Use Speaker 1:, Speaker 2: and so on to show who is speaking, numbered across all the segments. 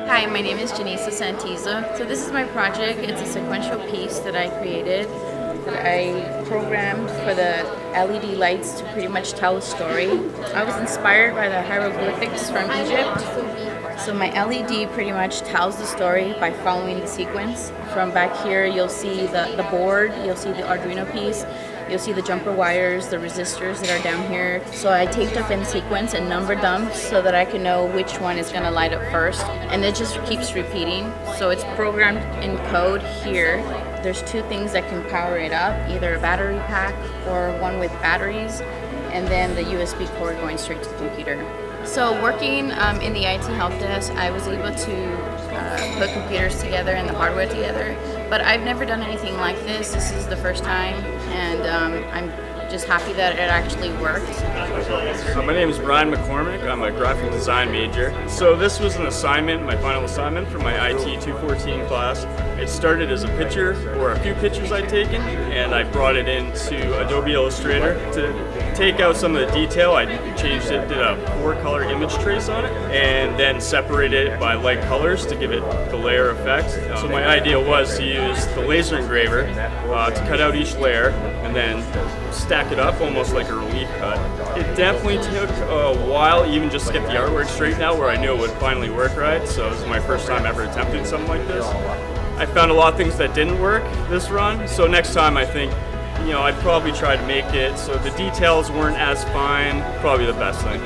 Speaker 1: Hi, my name is Janisa Santiza. So this is my project. It's a sequential piece that I created. I programmed for the LED lights to pretty much tell a story. I was inspired by the hieroglyphics from Egypt. So my LED pretty much tells the story by following the sequence. From back here, you'll see the board, you'll see the Arduino piece, you'll see the jumper wires, the resistors that are down here. So I taped up in sequence and numbered them so that I can know which one is going to light up first. And it just keeps repeating. So it's programmed in code here. There's two things that can power it up, either a battery pack or one with batteries, and then the USB cord going straight to the computer. So working in the IT help desk, I was able to put computers together and the hardware together, but I've never done anything like this. This is the first time, and I'm just happy that it actually worked.
Speaker 2: My name is Mccormick. I'm a graphic design major. So this was an assignment, my final assignment for my IT 214 class. It started as a picture, or a few pictures I'd taken, and I brought it into Adobe Illustrator to take out some of the detail. I changed it, did a 4-color image trace on it, and then separated it by light colors to give it the layer effect. So my idea was to use the laser engraver to cut out each layer and then stack it up almost like a relief cut. It definitely took a while even just to get the artwork straight out where I knew it would finally work right. So this is my first time ever attempting something like this. I found a lot of things that didn't work this run, so next time I think, I'd probably try to make it so the details weren't as fine. Probably the best thing.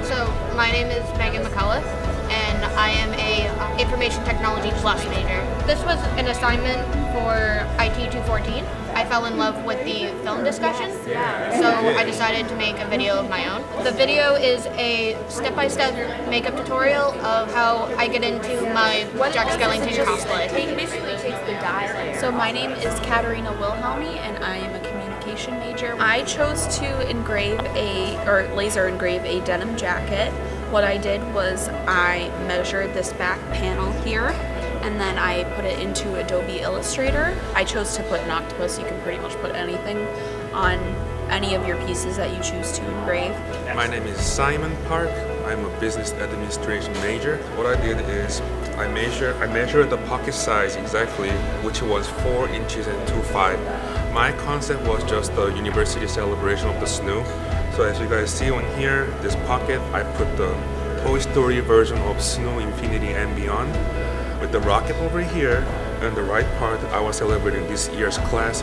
Speaker 3: So my name is Megan McCullough, and I am a information technology plus major. This was an assignment for IT 214. I fell in love with the film discussion, so I decided to make a video of my own. The video is a step-by-step makeup tutorial of how I get into my Jack Skellington cosplay.
Speaker 1: Basically takes the dye layer. So my name is Katerina Wilhelmi, and I am a communication major. I chose to laser engrave a denim jacket. What I did was I measured this back panel here, and then I put it into Adobe Illustrator. I chose to put an octopus. You can pretty much put anything on any of your pieces that you choose to engrave.
Speaker 4: My name is Simon Park. I'm a business administration major. What I did is I measured the pocket size exactly, which was 4 inches and 2.5. My concept was just the university celebration of the snow. So as you guys see on here, this pocket, I put the Toy Story version of Snow Infinity and Beyond. With the rocket over here, and the right part, I was celebrating this year's class.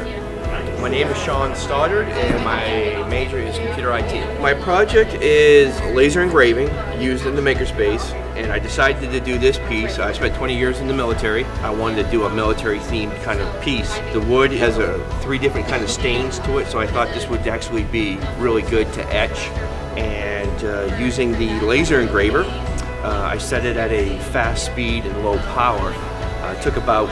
Speaker 5: My name is Sean Stoddard, and my major is computer IT. My project is laser engraving used in the makerspace, and I decided to do this piece. I spent 20 years in the military. I wanted to do a military-themed kind of piece. The wood has 3 different kind of stains to it, so I thought this would actually be really good to etch. And using the laser engraver, I set it at a fast speed and low power. It took about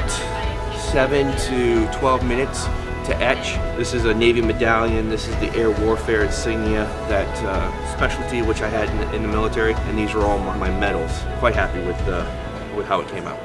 Speaker 5: 7 to 12 minutes to etch. This is a Navy Medallion. This is the Air Warfare insignia, that specialty which I had in the military, and these are all my medals. Quite happy with how it came out.